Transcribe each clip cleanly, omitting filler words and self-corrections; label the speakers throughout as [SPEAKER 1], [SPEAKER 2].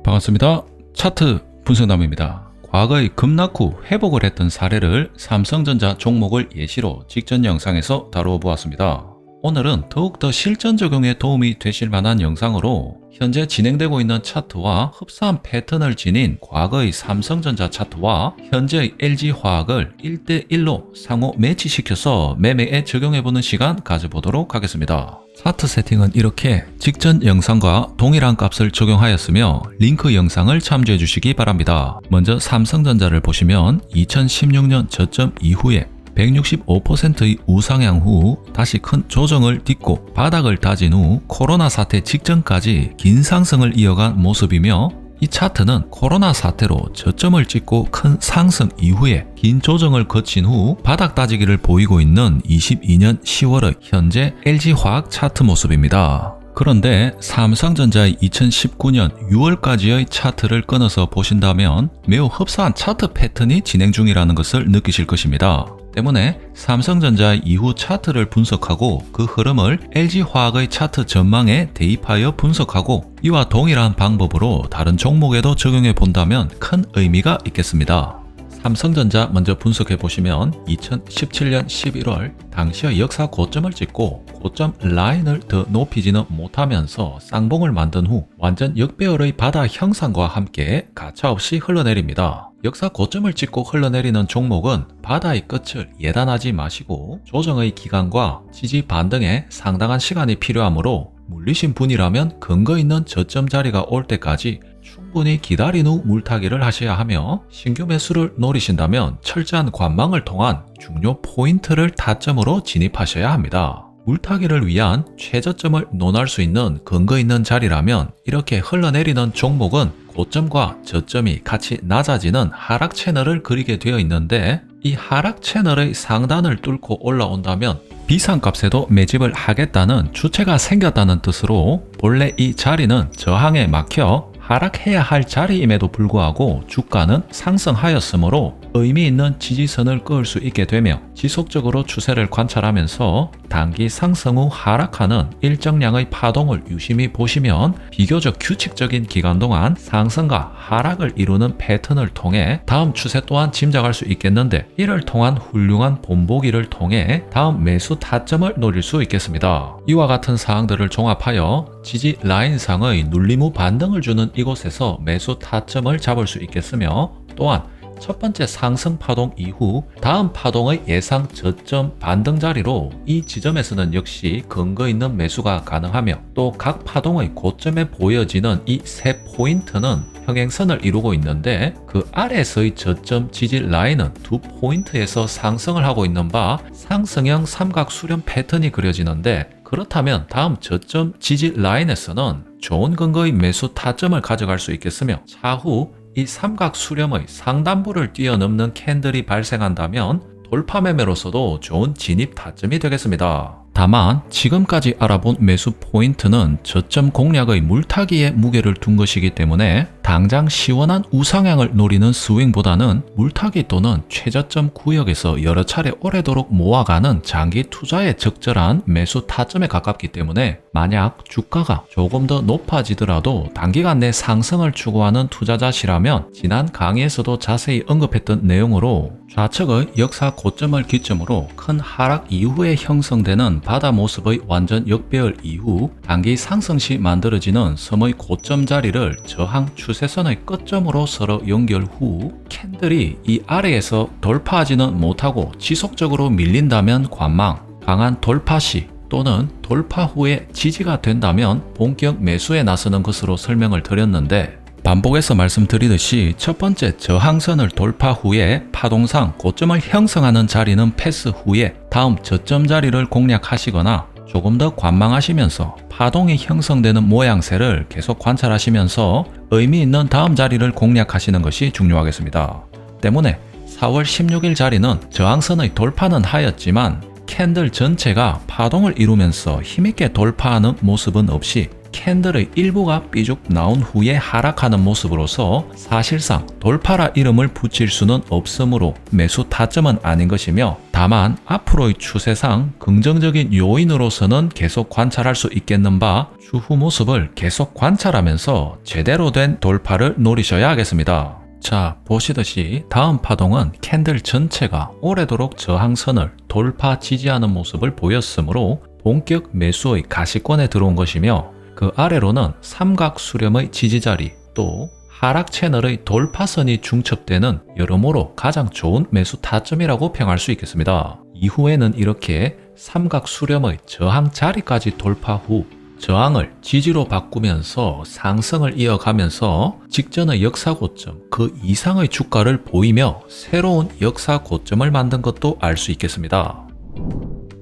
[SPEAKER 1] 반갑습니다. 차트 분석남입니다. 과거의 급락 후 회복을 했던 사례를 삼성전자 종목을 예시로 직전 영상에서 다루어 보았습니다. 오늘은 더욱더 실전 적용에 도움이 되실 만한 영상으로 현재 진행되고 있는 차트와 흡사한 패턴을 지닌 과거의 삼성전자 차트와 현재의 LG화학을 1대1로 상호 매치시켜서 매매에 적용해보는 시간 가져보도록 하겠습니다. 차트 세팅은 이렇게 직전 영상과 동일한 값을 적용하였으며 링크 영상을 참조해 주시기 바랍니다. 먼저 삼성전자를 보시면 2016년 저점 이후에 165%의 우상향 후 다시 큰 조정을 딛고 바닥을 다진 후 코로나 사태 직전까지 긴 상승을 이어간 모습이며, 이 차트는 코로나 사태로 저점을 찍고 큰 상승 이후에 긴 조정을 거친 후 바닥 다지기를 보이고 있는 22년 10월의 현재 LG화학 차트 모습입니다. 그런데 삼성전자의 2019년 6월까지의 차트를 끊어서 보신다면 매우 흡사한 차트 패턴이 진행 중이라는 것을 느끼실 것입니다. 때문에 삼성전자의 이후 차트를 분석하고 그 흐름을 LG화학의 차트 전망에 대입하여 분석하고 이와 동일한 방법으로 다른 종목에도 적용해 본다면 큰 의미가 있겠습니다. 삼성전자 먼저 분석해 보시면 2017년 11월 당시의 역사 고점을 찍고 고점 라인을 더 높이지는 못하면서 쌍봉을 만든 후 완전 역배열의 바다 형상과 함께 가차없이 흘러내립니다. 역사 고점을 찍고 흘러내리는 종목은 바다의 끝을 예단하지 마시고 조정의 기간과 지지 반등에 상당한 시간이 필요하므로 물리신 분이라면 근거 있는 저점 자리가 올 때까지 충분히 기다린 후 물타기를 하셔야 하며, 신규 매수를 노리신다면 철저한 관망을 통한 중요 포인트를 타점으로 진입하셔야 합니다. 물타기를 위한 최저점을 논할 수 있는 근거 있는 자리라면 이렇게 흘러내리는 종목은 고점과 저점이 같이 낮아지는 하락 채널을 그리게 되어 있는데, 이 하락 채널의 상단을 뚫고 올라온다면 비상값에도 매집을 하겠다는 주체가 생겼다는 뜻으로 본래 이 자리는 저항에 막혀 하락해야 할 자리임에도 불구하고 주가는 상승하였으므로 의미 있는 지지선을 그을 수 있게 되며, 지속적으로 추세를 관찰하면서 단기 상승 후 하락하는 일정량의 파동을 유심히 보시면 비교적 규칙적인 기간 동안 상승과 하락을 이루는 패턴을 통해 다음 추세 또한 짐작할 수 있겠는데, 이를 통한 훌륭한 본보기를 통해 다음 매수 타점을 노릴 수 있겠습니다. 이와 같은 사항들을 종합하여 지지 라인상의 눌림 후 반등을 주는 이곳에서 매수 타점을 잡을 수 있겠으며, 또한 첫 번째 상승 파동 이후 다음 파동의 예상 저점 반등 자리로 이 지점에서는 역시 근거 있는 매수가 가능하며, 또 각 파동의 고점에 보여지는 이 세 포인트는 평행선을 이루고 있는데 그 아래에서의 저점 지지 라인은 두 포인트에서 상승을 하고 있는 바 상승형 삼각 수렴 패턴이 그려지는데, 그렇다면 다음 저점 지지 라인에서는 좋은 근거의 매수 타점을 가져갈 수 있겠으며, 차후 이 삼각 수렴의 상단부를 뛰어넘는 캔들이 발생한다면 돌파 매매로서도 좋은 진입 타점이 되겠습니다. 다만 지금까지 알아본 매수 포인트는 저점 공략의 물타기에 무게를 둔 것이기 때문에 당장 시원한 우상향을 노리는 스윙보다는 물타기 또는 최저점 구역에서 여러 차례 오래도록 모아가는 장기 투자에 적절한 매수 타점에 가깝기 때문에, 만약 주가가 조금 더 높아지더라도 단기간 내 상승을 추구하는 투자자시라면 지난 강의에서도 자세히 언급했던 내용으로 좌측의 역사 고점을 기점으로 큰 하락 이후에 형성되는 바다 모습의 완전 역배열 이후 단기 상승 시 만들어지는 섬의 고점 자리를 저항 추세선의 끝점으로 서로 연결 후 캔들이 이 아래에서 돌파하지는 못하고 지속적으로 밀린다면 관망, 강한 돌파 시 또는 돌파 후에 지지가 된다면 본격 매수에 나서는 것으로 설명을 드렸는데, 반복해서 말씀드리듯이 첫 번째 저항선을 돌파 후에 파동상 고점을 형성하는 자리는 패스 후에 다음 저점 자리를 공략하시거나 조금 더 관망하시면서 파동이 형성되는 모양새를 계속 관찰하시면서 의미 있는 다음 자리를 공략하시는 것이 중요하겠습니다. 때문에 4월 16일 자리는 저항선의 돌파는 하였지만 캔들 전체가 파동을 이루면서 힘있게 돌파하는 모습은 없이 캔들의 일부가 삐죽 나온 후에 하락하는 모습으로서 사실상 돌파라 이름을 붙일 수는 없으므로 매수 타점은 아닌 것이며, 다만 앞으로의 추세상 긍정적인 요인으로서는 계속 관찰할 수 있겠는 바 추후 모습을 계속 관찰하면서 제대로 된 돌파를 노리셔야 하겠습니다. 자, 보시듯이 다음 파동은 캔들 전체가 오래도록 저항선을 돌파 지지하는 모습을 보였으므로 본격 매수의 가시권에 들어온 것이며, 그 아래로는 삼각 수렴의 지지자리 또 하락 채널의 돌파선이 중첩되는 여러모로 가장 좋은 매수 타점이라고 평할 수 있겠습니다. 이후에는 이렇게 삼각 수렴의 저항 자리까지 돌파 후 저항을 지지로 바꾸면서 상승을 이어가면서 직전의 역사 고점 그 이상의 주가를 보이며 새로운 역사 고점을 만든 것도 알 수 있겠습니다.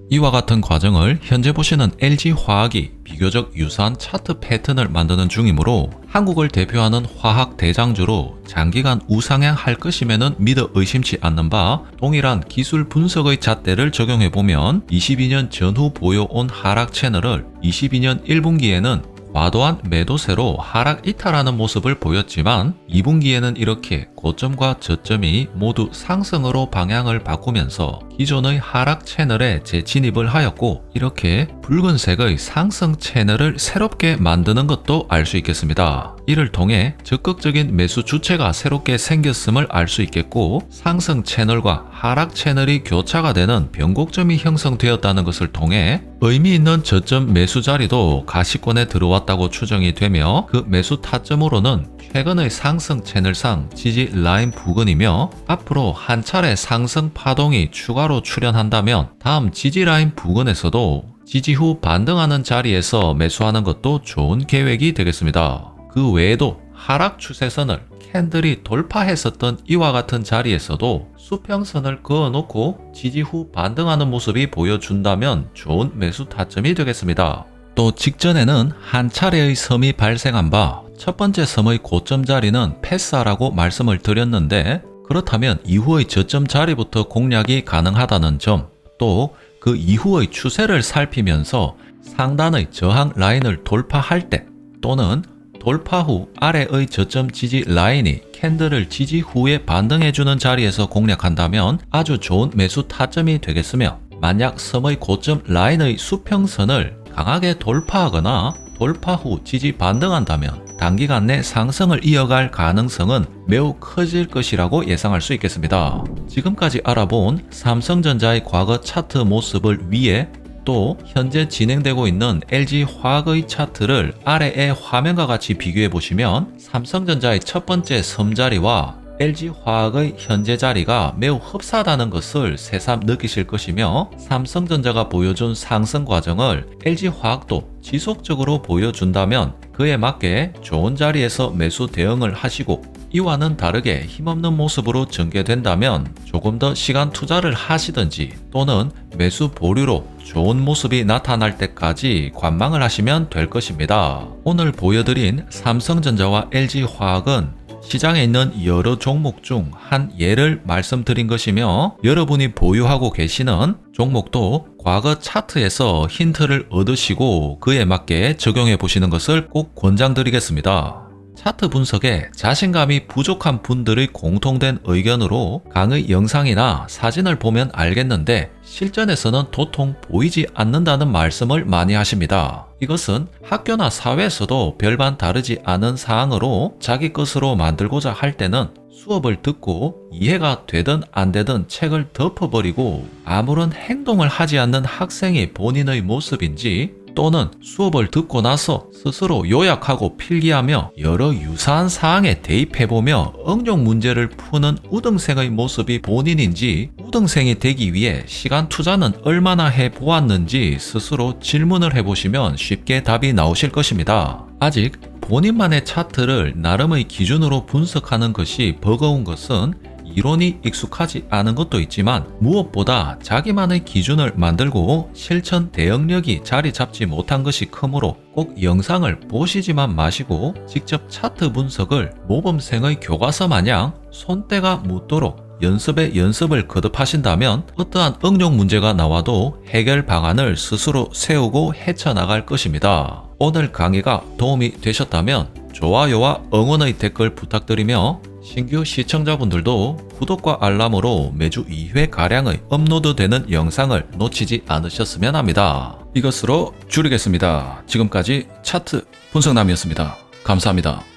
[SPEAKER 1] 이와 같은 과정을 현재 보시는 LG화학이 비교적 유사한 차트 패턴을 만드는 중이므로 한국을 대표하는 화학 대장주로 장기간 우상향할 것임에는 믿어 의심치 않는 바, 동일한 기술 분석의 잣대를 적용해보면 22년 전후 보여온 하락 채널을 22년 1분기에는 과도한 매도세로 하락 이탈하는 모습을 보였지만 2분기에는 이렇게 고점과 저점이 모두 상승으로 방향을 바꾸면서 기존의 하락 채널에 재진입을 하였고, 이렇게 붉은색의 상승 채널을 새롭게 만드는 것도 알 수 있겠습니다. 이를 통해 적극적인 매수 주체가 새롭게 생겼음을 알 수 있겠고, 상승 채널과 하락 채널이 교차가 되는 변곡점이 형성되었다는 것을 통해 의미 있는 저점 매수 자리도 가시권에 들어왔다고 추정이 되며, 그 매수 타점으로는 최근의 상승 채널상 지지 라인 부근이며, 앞으로 한 차례 상승 파동이 추가로 출현한다면 다음 지지 라인 부근에서도 지지 후 반등하는 자리에서 매수하는 것도 좋은 계획이 되겠습니다. 그 외에도 하락 추세선을 캔들이 돌파했었던 이와 같은 자리에서도 수평선을 그어놓고 지지 후 반등하는 모습이 보여준다면 좋은 매수 타점이 되겠습니다. 또 직전에는 한 차례의 섬이 발생한 바 첫 번째 섬의 고점 자리는 패스하라고 말씀을 드렸는데, 그렇다면 이후의 저점 자리부터 공략이 가능하다는 점, 또 그 이후의 추세를 살피면서 상단의 저항 라인을 돌파할 때 또는 돌파 후 아래의 저점 지지 라인이 캔들을 지지 후에 반등해주는 자리에서 공략한다면 아주 좋은 매수 타점이 되겠으며, 만약 섬의 고점 라인의 수평선을 강하게 돌파하거나 돌파 후 지지 반등한다면 단기간 내 상승을 이어갈 가능성은 매우 커질 것이라고 예상할 수 있겠습니다. 지금까지 알아본 삼성전자의 과거 차트 모습을 위에 또 현재 진행되고 있는 LG화학의 차트를 아래의 화면과 같이 비교해 보시면 삼성전자의 첫 번째 섬자리와 LG화학의 현재 자리가 매우 흡사하다는 것을 새삼 느끼실 것이며, 삼성전자가 보여준 상승 과정을 LG화학도 지속적으로 보여준다면 그에 맞게 좋은 자리에서 매수 대응을 하시고, 이와는 다르게 힘없는 모습으로 전개된다면 조금 더 시간 투자를 하시든지 또는 매수 보류로 좋은 모습이 나타날 때까지 관망을 하시면 될 것입니다. 오늘 보여드린 삼성전자와 LG화학은 시장에 있는 여러 종목 중 한 예를 말씀드린 것이며, 여러분이 보유하고 계시는 종목도 과거 차트에서 힌트를 얻으시고 그에 맞게 적용해 보시는 것을 꼭 권장드리겠습니다. 차트 분석에 자신감이 부족한 분들의 공통된 의견으로 강의 영상이나 사진을 보면 알겠는데 실전에서는 도통 보이지 않는다는 말씀을 많이 하십니다. 이것은 학교나 사회에서도 별반 다르지 않은 사항으로 자기 것으로 만들고자 할 때는 수업을 듣고 이해가 되든 안 되든 책을 덮어버리고 아무런 행동을 하지 않는 학생이 본인의 모습인지, 또는 수업을 듣고 나서 스스로 요약하고 필기하며 여러 유사한 사항에 대입해보며 응용 문제를 푸는 우등생의 모습이 본인인지, 우등생이 되기 위해 시간 투자는 얼마나 해보았는지 스스로 질문을 해보시면 쉽게 답이 나오실 것입니다. 아직 본인만의 차트를 나름의 기준으로 분석하는 것이 버거운 것은 이론이 익숙하지 않은 것도 있지만, 무엇보다 자기만의 기준을 만들고 실천 대응력이 자리 잡지 못한 것이 크므로 꼭 영상을 보시지만 마시고 직접 차트 분석을 모범생의 교과서 마냥 손때가 묻도록 연습에 연습을 거듭하신다면 어떠한 응용 문제가 나와도 해결 방안을 스스로 세우고 헤쳐나갈 것입니다. 오늘 강의가 도움이 되셨다면 좋아요와 응원의 댓글 부탁드리며 신규 시청자분들도 구독과 알람으로 매주 2회가량의 업로드되는 영상을 놓치지 않으셨으면 합니다. 이것으로 줄이겠습니다. 지금까지 차트 분석남이었습니다. 감사합니다.